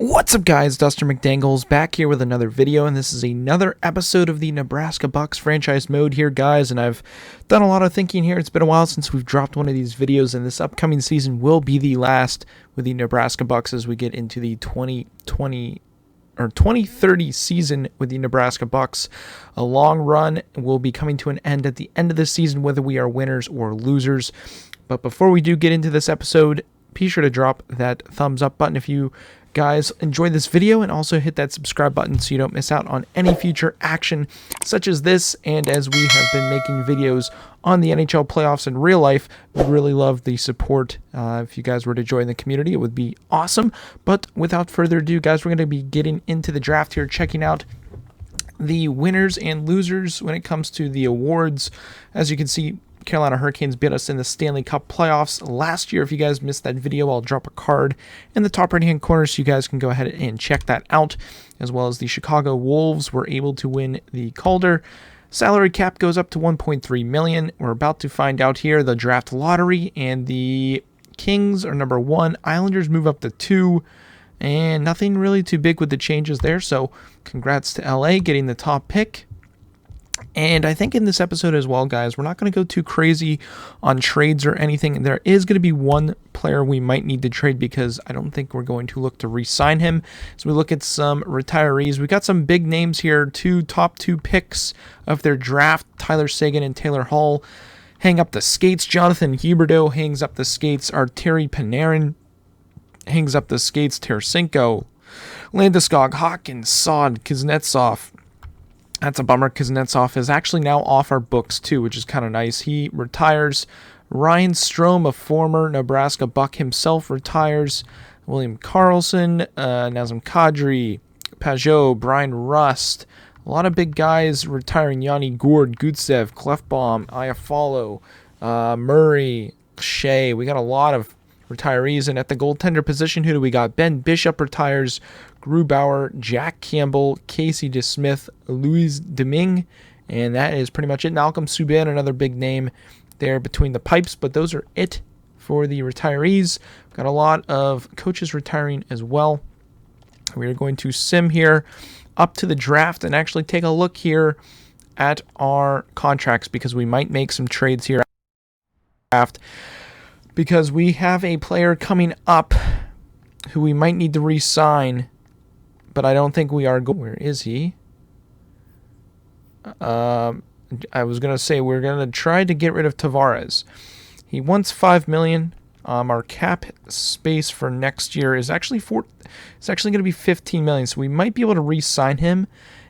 What's up, guys? Duster McDangles back here with another video, and this is another episode of the Nebraska Bucks franchise mode here, guys. And I've done a lot of thinking here. It's been a while since we've dropped one of these videos, and this upcoming season will be the last with the Nebraska Bucks as we get into the 2030 season with the Nebraska Bucks. A long run will be coming to an end at the end of the season, whether we are winners or losers. But before we do get into this episode, be sure to drop that thumbs up button if you guys enjoy this video, and also hit that subscribe button so you don't miss out on any future action such as this. And as we have been making videos on the NHL playoffs in real life, we'd really love the support. If you guys were to join the community, it would be awesome. But without further ado, guys, we're going to be getting into the draft here, checking out the winners and losers when it comes to the awards. As you can see, Carolina Hurricanes beat us in the Stanley Cup playoffs last year. If you guys missed that video, I'll drop a card in the top right-hand corner so you guys can go ahead and check that out, as well as the Chicago Wolves were able to win the Calder. Salary cap goes up to $1.3 million. We're about to find out here the draft lottery, and the Kings are number 1. Islanders move up to 2, and nothing really too big with the changes there, so congrats to LA getting the top pick. And I think in this episode as well, guys, we're not going to go too crazy on trades or anything. There is going to be one player we might need to trade because I don't think we're going to look to re-sign him. So we look at some retirees. We got some big names here. Top two picks of their draft, Tyler Seguin and Taylor Hall, hang up the skates. Jonathan Huberdeau hangs up the skates. Arturi Panarin hangs up the skates. Tarasenko, Landeskog, Hawkins, Saad, Kuznetsov. That's a bummer. Kuznetsov is actually now off our books too, which is kind of nice. He retires. Ryan Strome, a former Nebraska Buck himself, retires. William Karlsson, Nazem Kadri, Pajot, Brian Rust. A lot of big guys retiring. Yanni Gourde, Gutsev, Clefbaum, Iafallo, Murray, Shea. We got a lot of retirees. And at the goaltender position, who do we got? Ben Bishop retires. Grubauer, Jack Campbell, Casey DeSmith, Louis Domingue, and that is pretty much it. Malcolm Subban, another big name there between the pipes, but those are it for the retirees. Got a lot of coaches retiring as well. We are going to sim here up to the draft and actually take a look here at our contracts, because we might make some trades here at the draft, because we have a player coming up who we might need to re-sign, but I don't think we are going. Where is he? I was going to say we're going to try to get rid of Tavares. He wants $5 million. Our cap space for next year is actually going to be $15 million, so we might be able to re-sign him.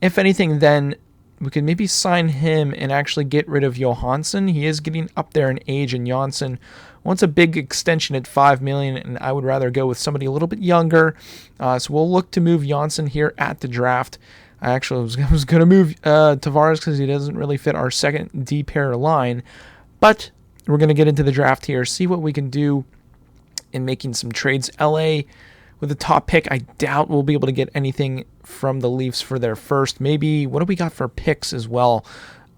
If anything, then we could maybe sign him and actually get rid of Johansson. He is getting up there in age, and Johansson wants a big extension at $5 million, and I would rather go with somebody a little bit younger. So we'll look to move Johansson here at the draft. I actually was going to move Tavares because he doesn't really fit our second D-pair line. But we're going to get into the draft here, see what we can do in making some trades. LA with the top pick, I doubt we'll be able to get anything from the Leafs for their first. Maybe, what do we got for picks as well?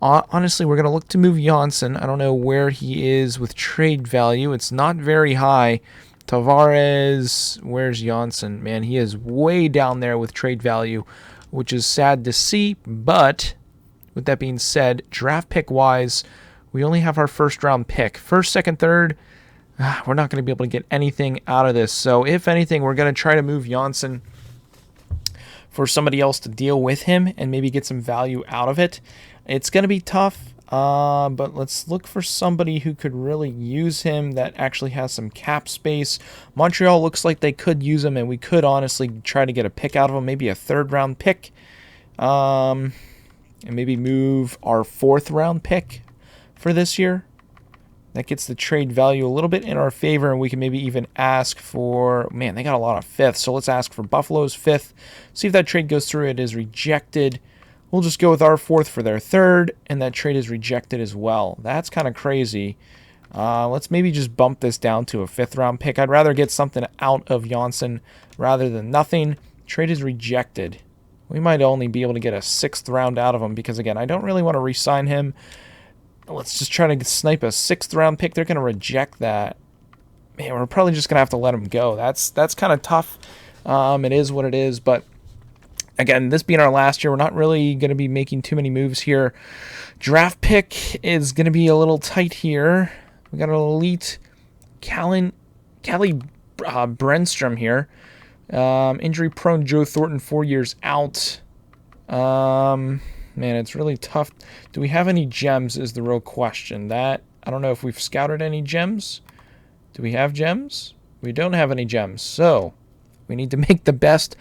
Honestly, we're going to look to move Johansson. I don't know where he is with trade value. It's not very high. Tavares, where's Johansson? Man, he is way down there with trade value, which is sad to see. But with that being said, draft pick-wise, we only have our first-round pick. First, second, third, we're not going to be able to get anything out of this. So if anything, we're going to try to move Johansson for somebody else to deal with him and maybe get some value out of it. It's going to be tough, but let's look for somebody who could really use him that actually has some cap space. Montreal looks like they could use him, and we could honestly try to get a pick out of him, maybe a third-round pick, and maybe move our fourth-round pick for this year. That gets the trade value a little bit in our favor, and we can maybe even ask for, man, they got a lot of fifths, so let's ask for Buffalo's fifth. See if that trade goes through. It is rejected. We'll just go with our fourth for their third, and that trade is rejected as well. That's kind of crazy. Let's maybe just bump this down to a fifth-round pick. I'd rather get something out of Johansson rather than nothing. Trade is rejected. We might only be able to get a sixth round out of him because, again, I don't really want to re-sign him. Let's just try to snipe a sixth-round pick. They're going to reject that. Man, we're probably just going to have to let him go. That's kind of tough. It is what it is, but again, this being our last year, we're not really going to be making too many moves here. Draft pick is going to be a little tight here. We got an elite Callie Brenstrom here. Injury-prone Joe Thornton, 4 years out. Man, it's really tough. Do we have any gems is the real question. I don't know if we've scouted any gems. Do we have gems? We don't have any gems, so we need to make the best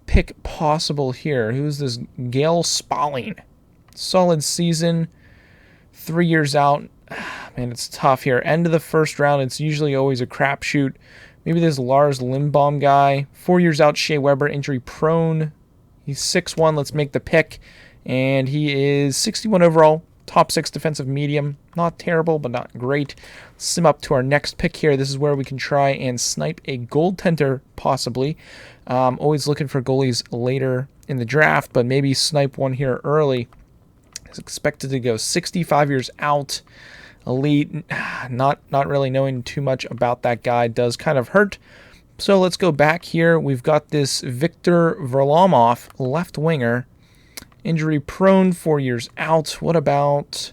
pick possible here. Who's this? Gail Spalling. Solid season. 3 years out. Man, it's tough here. End of the first round, it's usually always a crapshoot. Maybe this Lars Lindbaum guy. 4 years out, Shea Weber, injury prone. He's 6'1". Let's make the pick. And he is 61 overall. Top 6 defensive medium. Not terrible, but not great. Sim up to our next pick here. This is where we can try and snipe a goaltender, possibly. Always looking for goalies later in the draft, but maybe snipe one here early. He's expected to go 65 years out. Elite. Not really knowing too much about that guy does kind of hurt. So let's go back here. We've got this Victor Varlamov, left winger. Injury prone, 4 years out. What about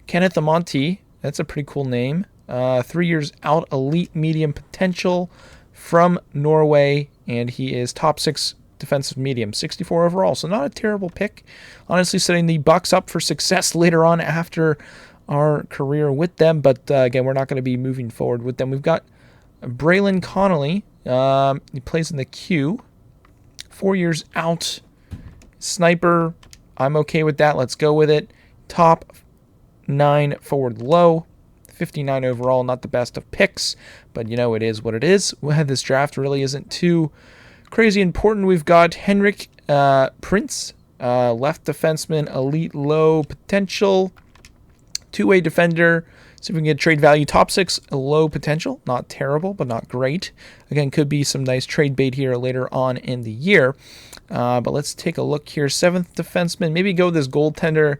Kenneth Amonte? That's a pretty cool name. 3 years out, elite medium potential from Norway, and he is top 6 defensive medium, 64 overall. So not a terrible pick. Honestly, setting the Bucks up for success later on after our career with them. But again, we're not going to be moving forward with them. We've got Braylon Connolly. He plays in the Q. 4 years out. Sniper, I'm okay with that. Let's go with it. Top 9 forward low. 59 overall, not the best of picks, but you know, it is what it is. This draft really isn't too crazy important. We've got Henrik Prince, left defenseman, elite low potential, two-way defender. See if we can get trade value. Top 6, low potential. Not terrible, but not great. Again, could be some nice trade bait here later on in the year. But let's take a look here. 7th defenseman. Maybe go with this goaltender.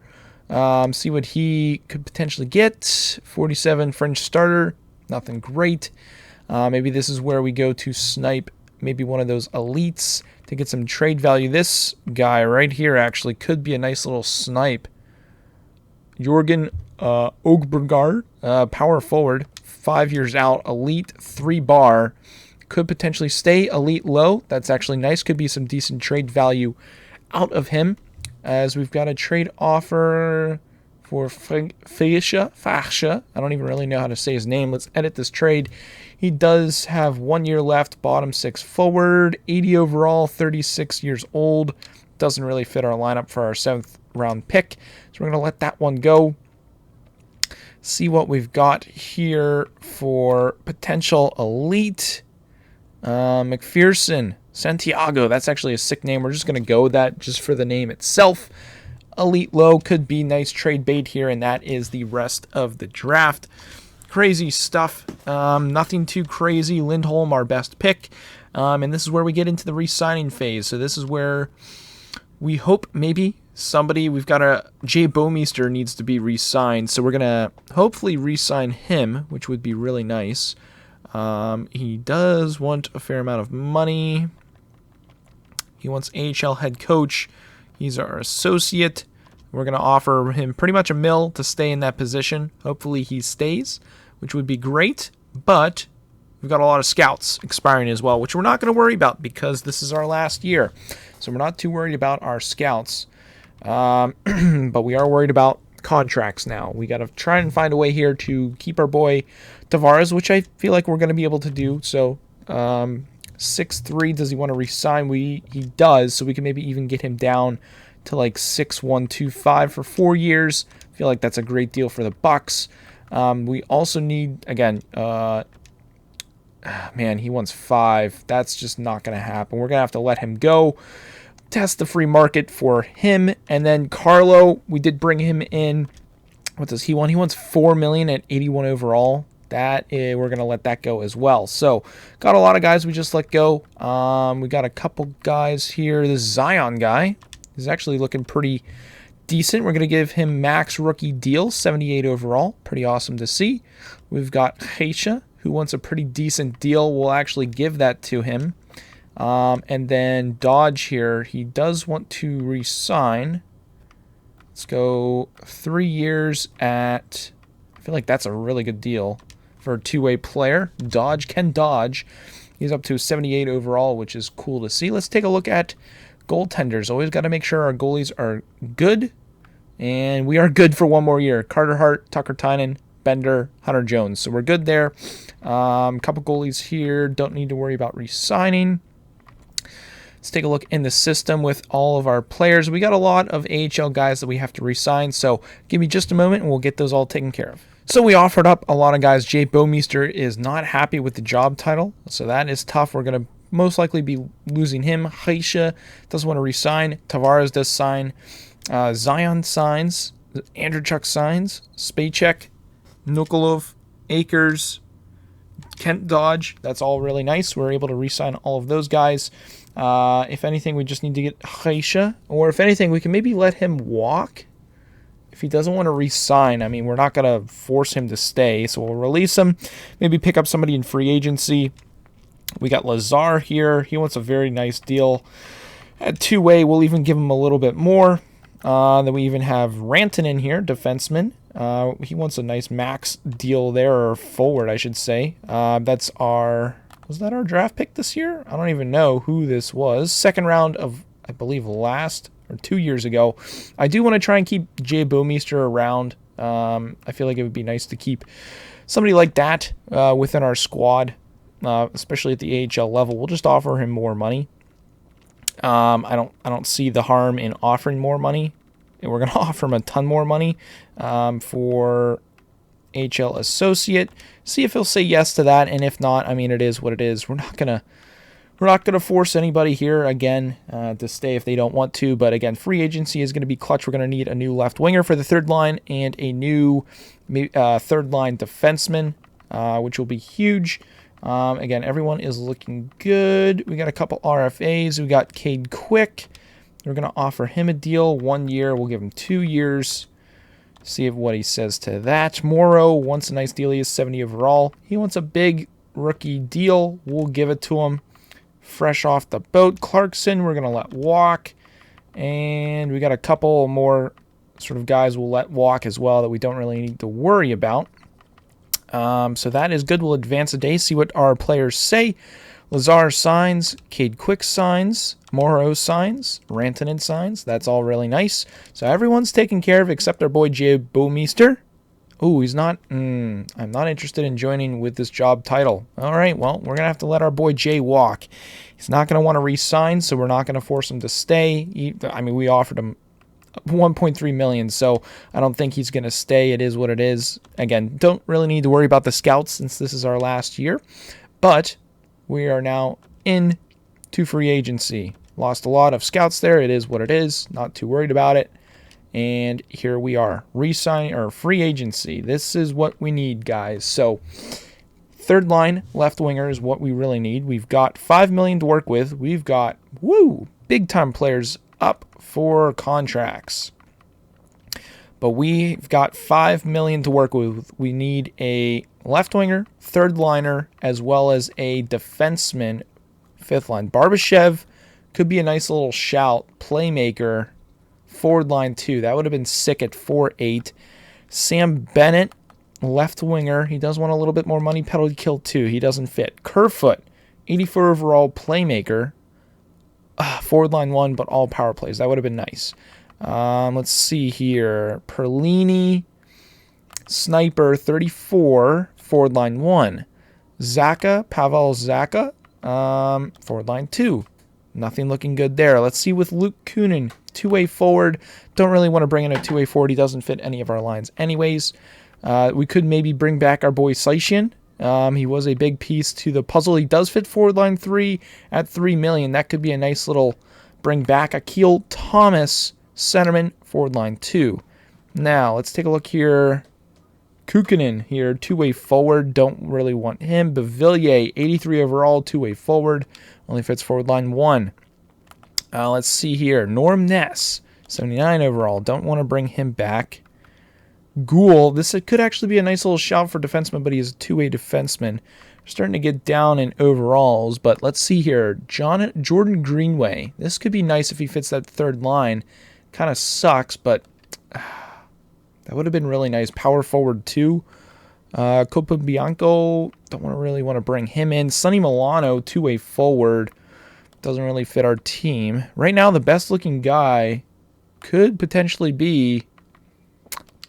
See what he could potentially get. 47 French starter. Nothing great. Maybe this is where we go to snipe maybe one of those elites to get some trade value. This guy right here actually could be a nice little snipe. Jorgen OBERGAUER, power forward, 5 years out, elite, 3 bar. Could potentially stay elite low. That's actually nice. Could be some decent trade value out of him. As we've got a trade offer for Fascia. I don't even really know how to say his name. Let's edit this trade. He does have 1 year left, bottom 6 forward, 80 overall, 36 years old. Doesn't really fit our lineup for our 7th round pick. So we're going to let that one go. See what we've got here for potential elite. McPherson, Santiago. That's actually a sick name. We're just going to go with that just for the name itself. Elite low could be nice trade bait here, and that is the rest of the draft. Crazy stuff. Nothing too crazy. Lindholm, our best pick. And this is where we get into the re-signing phase. So this is where we hope maybe somebody, we've got a Jay Bomeister needs to be re-signed. So we're going to hopefully re-sign him, which would be really nice. He does want a fair amount of money. He wants AHL head coach. He's our associate. We're going to offer him pretty much $1 million to stay in that position. Hopefully he stays, which would be great. But we've got a lot of scouts expiring as well, which we're not going to worry about because this is our last year. So we're not too worried about our scouts. But we are worried about contracts now. We got to try and find a way here to keep our boy Tavares, which I feel like we're going to be able to do. So 6'3", does he want to resign? He does, so we can maybe even get him down to like 6'1", for 4 years. I feel like that's a great deal for the Bucks. We also need, again, man, he wants 5. That's just not going to happen. We're going to have to let him go. Test the free market for him. And then Carlo, we did bring him in. What does he want? He wants $4 million at 81 overall. We're going to let that go as well. So, got a lot of guys we just let go. We got a couple guys here. This Zion guy is actually looking pretty decent. We're going to give him max rookie deal, 78 overall. Pretty awesome to see. We've got Heisha, who wants a pretty decent deal. We'll actually give that to him. And then Dodge here, he does want to re-sign. Let's go 3 years at, I feel like that's a really good deal for a two-way player. Dodge can dodge. He's up to 78 overall, which is cool to see. Let's take a look at goaltenders. Always got to make sure our goalies are good. And we are good for one more year. Carter Hart, Tucker Tynan, Bender, Hunter Jones. So we're good there. Couple goalies here. Don't need to worry about re-signing. Let's take a look in the system with all of our players. We got a lot of AHL guys that we have to re-sign. So give me just a moment and we'll get those all taken care of. So we offered up a lot of guys. Jay Bouwmeester is not happy with the job title. So that is tough. We're going to most likely be losing him. Haisha doesn't want to re-sign. Tavares does sign. Zion signs. Andrewchuk signs. Spacek. Nukolov. Akers. Kent Dodge. That's all really nice. We're able to re-sign all of those guys. If anything, we just need to get Haisha. Or if anything, we can maybe let him walk. If he doesn't want to re-sign, I mean, we're not going to force him to stay. So we'll release him. Maybe pick up somebody in free agency. We got Lazar here. He wants a very nice deal. At two-way, we'll even give him a little bit more. Then we even have Rantanen here, defenseman. He wants a nice max deal there, or forward, I should say. That's our... Was that our draft pick this year? I don't even know who this was. Second round of, I believe, last or 2 years ago. I do want to try and keep Jay Bouwmeester around. I feel like it would be nice to keep somebody like that within our squad, especially at the AHL level. We'll just offer him more money. I don't see the harm in offering more money. We're going to offer him a ton more money for AHL associate. See if he'll say yes to that, and if not, I mean, it is what it is. We're not gonna force anybody here again to stay if they don't want to. But again, free agency is going to be clutch. We're going to need a new left winger for the third line and a new third line defenseman, which will be huge. Again, everyone is looking good. We got a couple RFAs. We got Cade Quick. We're going to offer him a deal. 1 year. We'll give him 2 years. See what he says to that. Morrow wants a nice deal. He is 70 overall. He wants a big rookie deal. We'll give it to him. Fresh off the boat. Clarkson, we're going to let walk. And we got a couple more sort of guys we'll let walk as well that we don't really need to worry about. So that is good. We'll advance a day, see what our players say. Lazar signs, Cade Quick signs, Morrow signs, Rantanen signs. That's all really nice. So everyone's taken care of except our boy Jay Bouwmeester. Oh, he's not. I'm not interested in joining with this job title. All right, well, we're going to have to let our boy Jay walk. He's not going to want to re-sign, so we're not going to force him to stay. I mean, we offered him $1.3 million, so I don't think he's going to stay. It is what it is. Again, don't really need to worry about the scouts since this is our last year. But we are now into free agency. Lost a lot of scouts there. It is what it is. Not too worried about it. And here we are. Re-sign or free agency. This is what we need, guys. So third line left winger is what we really need. We've got $5 million to work with. We've got big time players up for contracts. But we've got $5 million to work with. We need a left winger, third liner, as well as a defenseman, fifth line. Barbashev could be a nice little shout. Playmaker, forward line too. That would have been sick at 4.8. Sam Bennett, left winger. He does want a little bit more money. Penalty kill too. He doesn't fit. Kerfoot, 84 overall playmaker. Forward line 1, but all power plays. That would have been nice. Let's see here. Perlini, sniper, 34, forward line 1. Pavel Zaka, forward line 2. Nothing looking good there. Let's see with Luke Kunin, two-way forward. Don't really want to bring in a two-way forward. He doesn't fit any of our lines anyways. We could maybe bring back our boy Saishin. He was a big piece to the puzzle. He does fit forward line 3 at $3 million. That could be a nice little bring back. Akil Thomas, centerman, forward line 2. Now, let's take a look here. Kukkonen here, two-way forward. Don't really want him. Bavillier, 83 overall, two-way forward. Only fits forward line 1. Let's see here. Norm Ness, 79 overall. Don't want to bring him back. Gould, this could actually be a nice little shout for defenseman, but he is a two-way defenseman. starting to get down in overalls, but let's see here. Jordan Greenway. This could be nice if he fits that third line. Kind of sucks, but that would have been really nice. Power forward 2. Copa Bianco, don't really want to bring him in. Sonny Milano, 2-way forward. Doesn't really fit our team. Right now, the best looking guy could potentially be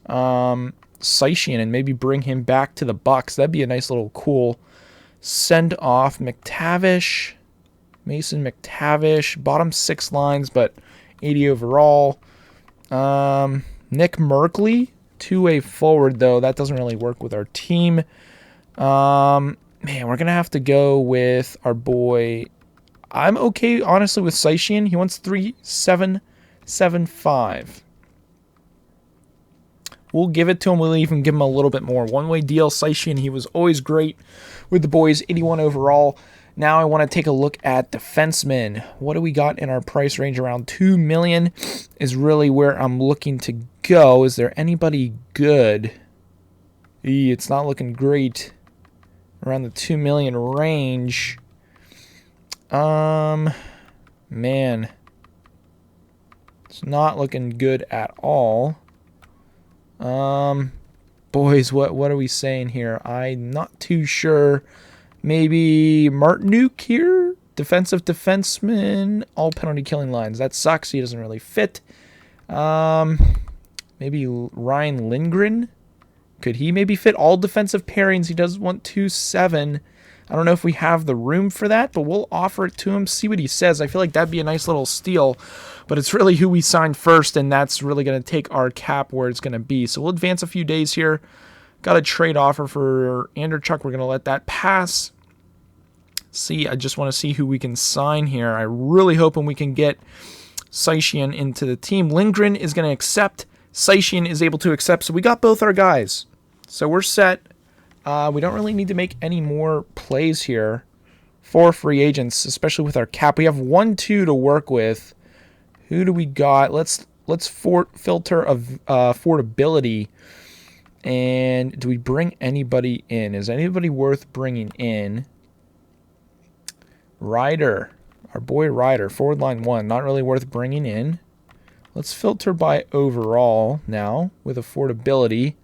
Seishian, and maybe bring him back to the Bucks. That'd be a nice little cool send off. McTavish, Mason McTavish, bottom 6 lines, but 80 overall. Nick Merkley, 2-way forward, though. That doesn't really work with our team. Man, we're going to have to go with our boy. I'm okay, honestly, with Seishian. He wants 3,775. We'll give it to him. We'll even give him a little bit more. One-way deal. Seishian, he was always great with the boys. 81 overall. Now I want to take a look at defensemen. What do we got in our price range? Around $2 million is really where I'm looking to go. Is there anybody good? It's not looking great. Around the $2 million range. Man. It's not looking good at all. Boys, what are we saying here? I'm not too sure. Maybe Martinuk here? Defensive defenseman, all penalty killing lines. That sucks. He doesn't really fit. Maybe Ryan Lindgren. Could he maybe fit all defensive pairings? He does want 2.7. I don't know if we have the room for that, but we'll offer it to him, see what he says. I feel like that'd be a nice little steal, but it's really who we signed first, and that's really going to take our cap where it's going to be. So we'll advance a few days here. Got a trade offer for Anderchuk. We're going to let that pass. I just want to see who we can sign here. I'm really hoping we can get Seishian into the team. Lindgren is going to accept. Seishian is able to accept. So we got both our guys. So we're set. We don't really need to make any more plays here for free agents, especially with our cap. We have 1-2 to work with. Who do we got? Let's filter affordability. And do we bring anybody in? Is anybody worth bringing in? Ryder, our boy Ryder, forward line 1, not really worth bringing in. Let's filter by overall now with affordability.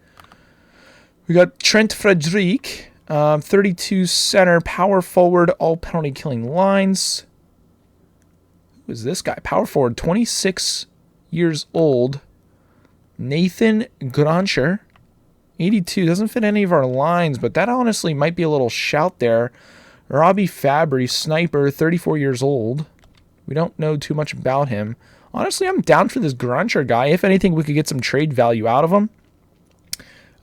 We got Trent Frederic, 32 center, power forward, all penalty killing lines. Who is this guy? Power forward, 26 years old. Nathan Grancher, 82. Doesn't fit any of our lines, but that honestly might be a little shout there. Robbie Fabry, sniper, 34 years old. We don't know too much about him. Honestly, I'm down for this Grancher guy. If anything, we could get some trade value out of him.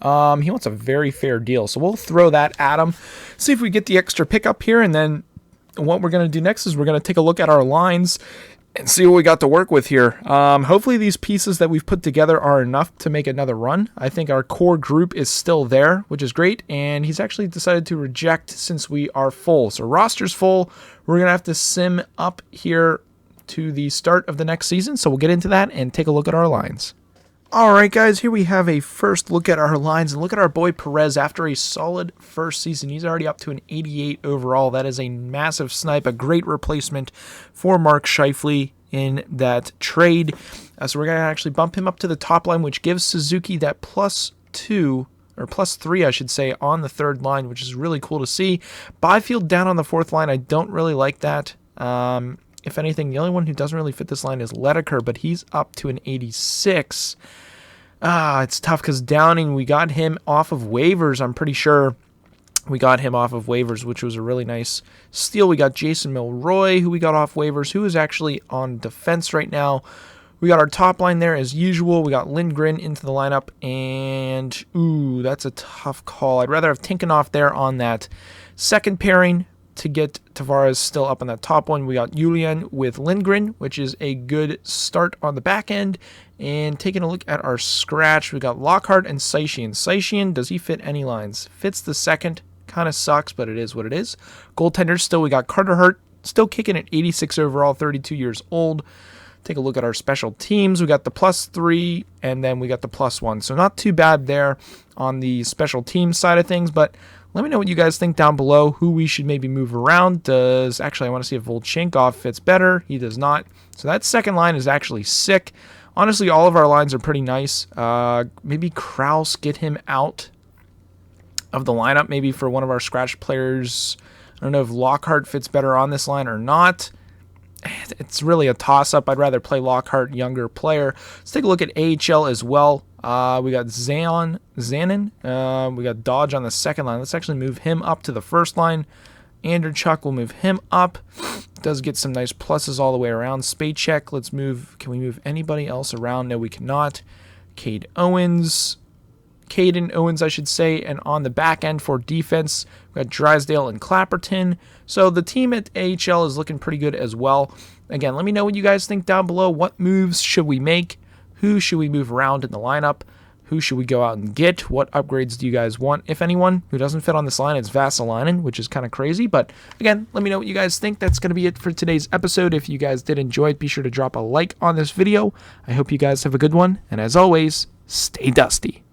He wants a very fair deal, so we'll throw that at him. See if we get the extra pickup here, and then what we're going to do next is we're going to take a look at our lines and see what we got to work with here. Hopefully these pieces that we've put together are enough to make another run. I think our core group is still there, which is great, and he's actually decided to reject since we are full. So roster's full. We're going to have to sim up here to the start of the next season, so we'll get into that and take a look at our lines. All right, guys, here we have a first look at our lines, and look at our boy Perez. After a solid first season, he's already up to an 88 overall. That is a massive snipe, a great replacement for Mark Scheifele in that trade. So we're going to actually bump him up to the top line, which gives Suzuki that +2, or +3, I should say, on the third line, which is really cool to see. Byfield down on the fourth line. I don't really like that. If anything, the only one who doesn't really fit this line is Ledeker, but he's up to an 86. It's tough because Downing, we got him off of waivers. I'm pretty sure we got him off of waivers, which was a really nice steal. We got Jason Milroy, who we got off waivers, who is actually on defense right now. We got our top line there as usual. We got Lindgren into the lineup, and that's a tough call. I'd rather have Tinkenoff there on that second pairing to get Tavares still up on that top one. We got Julian with Lindgren, which is a good start on the back end. And taking a look at our scratch, we got Lockhart and Seishian. Seishian, does he fit any lines? Fits the second. Kind of sucks, but it is what it is. Goaltenders still, we got Carter Hart, still kicking at 86 overall, 32 years old. Take a look at our special teams. We got the +3, and then we got the +1. So not too bad there on the special team side of things, but Let me know what you guys think down below, who we should maybe move around. Actually, I want to see if Volchenkov fits better. He does not. So that second line is actually sick. Honestly, all of our lines are pretty nice. Maybe Krause, get him out of the lineup, maybe for one of our scratch players. I don't know if Lockhart fits better on this line or not. It's really a toss-up. I'd rather play Lockhart, younger player. Let's take a look at AHL as well. We got Zanin. We got Dodge on the second line. Let's actually move him up to the first line. Anderchuk will move him up. Does get some nice pluses all the way around. Spacek, let's move. Can we move anybody else around? No, we cannot. Caden Owens, I should say. And on the back end for defense, we got Drysdale and Clapperton. So the team at AHL is looking pretty good as well. Again, let me know what you guys think down below. What moves should we make? Who should we move around in the lineup? Who should we go out and get? What upgrades do you guys want? If anyone who doesn't fit on this line, it's Vasilinen, which is kind of crazy. But again, let me know what you guys think. That's going to be it for today's episode. If you guys did enjoy it, be sure to drop a like on this video. I hope you guys have a good one. And as always, stay dusty.